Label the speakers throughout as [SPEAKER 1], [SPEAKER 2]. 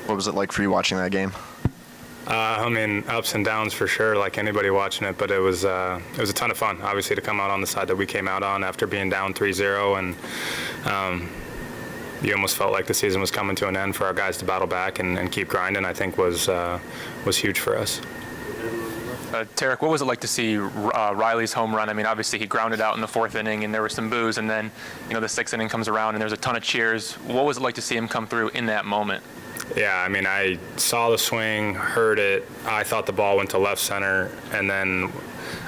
[SPEAKER 1] What was it like for you watching that game?
[SPEAKER 2] I mean, ups and downs for sure, like anybody watching it, but it was a ton of fun, obviously, to come out on the side that we came out on after being down 3-0, and you almost felt like the season was coming to an end for our guys to battle back and keep grinding, I think was huge for us.
[SPEAKER 3] Tarik, what was it like to see Riley's home run? I mean, obviously he grounded out in the 4th inning and there was some boos, and then, the 6th inning comes around and there's a ton of cheers. What was it like to see him come through in that moment?
[SPEAKER 2] Yeah, I mean, I saw the swing, heard it. I thought the ball went to left center, and then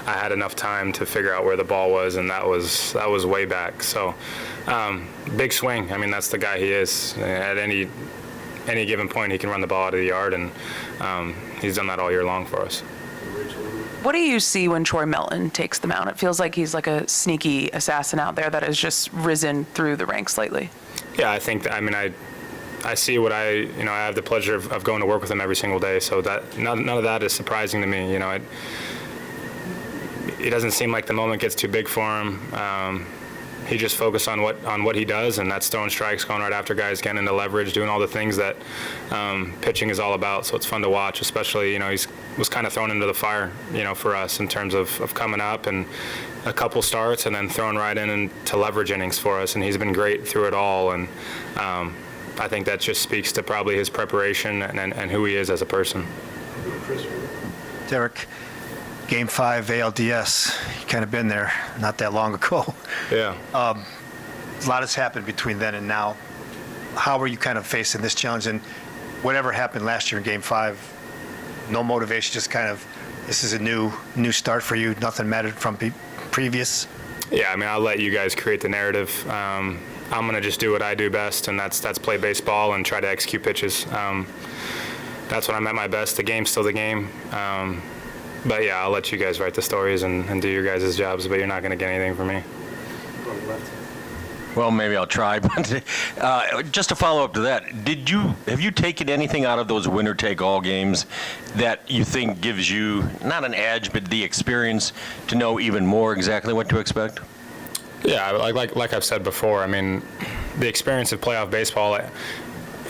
[SPEAKER 2] I had enough time to figure out where the ball was, and that was way back. So, big swing. I mean, that's the guy he is. At any given point, he can run the ball out of the yard, and he's done that all year long for us.
[SPEAKER 4] What do you see when Troy Melton takes the mound? It feels like he's like a sneaky assassin out there that has just risen through the ranks lately. Yeah,
[SPEAKER 2] I see what I have the pleasure of going to work with him every single day, so that none of that is surprising to me. It doesn't seem like the moment gets too big for him. He just focused on what he does, and that's throwing strikes, going right after guys, getting into leverage, doing all the things that pitching is all about. So it's fun to watch, especially he was kind of thrown into the fire, for us in terms of coming up and a couple starts and then thrown right into leverage innings for us, and he's been great through it all. And I think that just speaks to probably his preparation and who he is as a person.
[SPEAKER 5] Tarik, Game 5 ALDS, you kind of been there not that long ago.
[SPEAKER 2] Yeah.
[SPEAKER 5] A lot has happened between then and now. How are you kind of facing this challenge? And whatever happened last year in Game 5, no motivation, just kind of, this is a new start for you, nothing mattered from previous?
[SPEAKER 2] Yeah, I mean, I'll let you guys create the narrative. I'm going to just do what I do best, and that's play baseball and try to execute pitches. That's when I'm at my best. The game's still the game. But yeah, I'll let you guys write the stories and do your guys' jobs, but you're not going to get anything from me.
[SPEAKER 6] Well, maybe I'll try, but just to follow up to that, have you taken anything out of those winner-take-all games that you think gives you, not an edge, but the experience to know even more exactly what to expect?
[SPEAKER 2] Yeah, like I've said before, I mean, the experience of playoff baseball,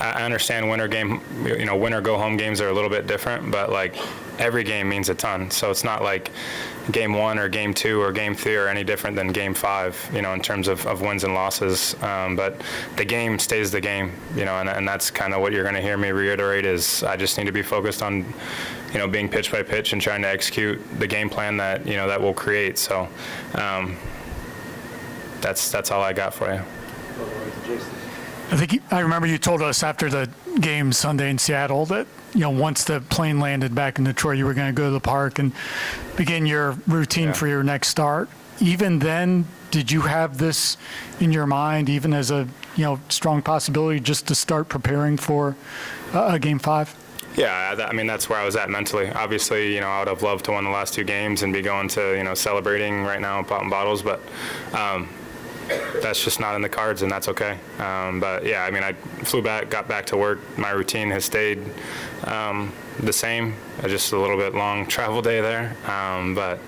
[SPEAKER 2] I understand winner go-home games are a little bit different, but every game means a ton. So it's not like Game 1 or Game 2 or Game 3 are any different than Game 5, in terms of wins and losses. But the game stays the game, and that's kind of what you're going to hear me reiterate is I just need to be focused on, being pitch by pitch and trying to execute the game plan that, that we'll create. So that's all I got for you.
[SPEAKER 7] I remember you told us after the game Sunday in Seattle that, once the plane landed back in Detroit, you were going to go to the park and begin your routine for your next start. Even then, did you have this in your mind, even as a, strong possibility just to start preparing for a Game 5?
[SPEAKER 2] Yeah, that's where I was at mentally. Obviously, I would have loved to win the last 2 games and be going to, celebrating right now, popping bottles, but that's just not in the cards, and that's okay. But yeah, I flew back, got back to work. My routine has stayed the same. Just a little bit long travel day there, but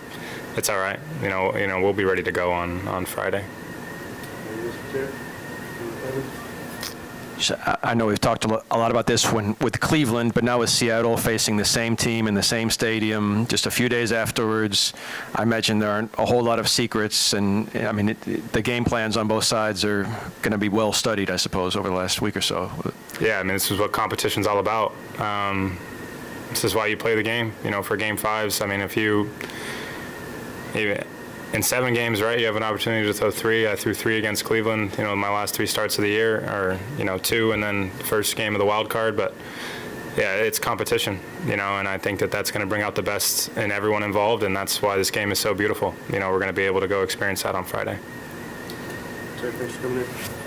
[SPEAKER 2] it's all right. We'll be ready to go on Friday.
[SPEAKER 8] I know we've talked a lot about this with Cleveland, but now with Seattle facing the same team in the same stadium just a few days afterwards, I imagine there aren't a whole lot of secrets, and the game plans on both sides are going to be well studied, I suppose, over the last week or so.
[SPEAKER 2] Yeah, this is what competition's all about. This is why you play the game, for Game 5s. If you in 7 games, right, you have an opportunity to throw 3. I threw 3 against Cleveland, my last 3 starts of the year, or, 2, and then the first game of the wild card. But, yeah, it's competition, and I think that's going to bring out the best in everyone involved, and that's why this game is so beautiful. We're going to be able to go experience that on Friday.
[SPEAKER 9] Thanks for coming in.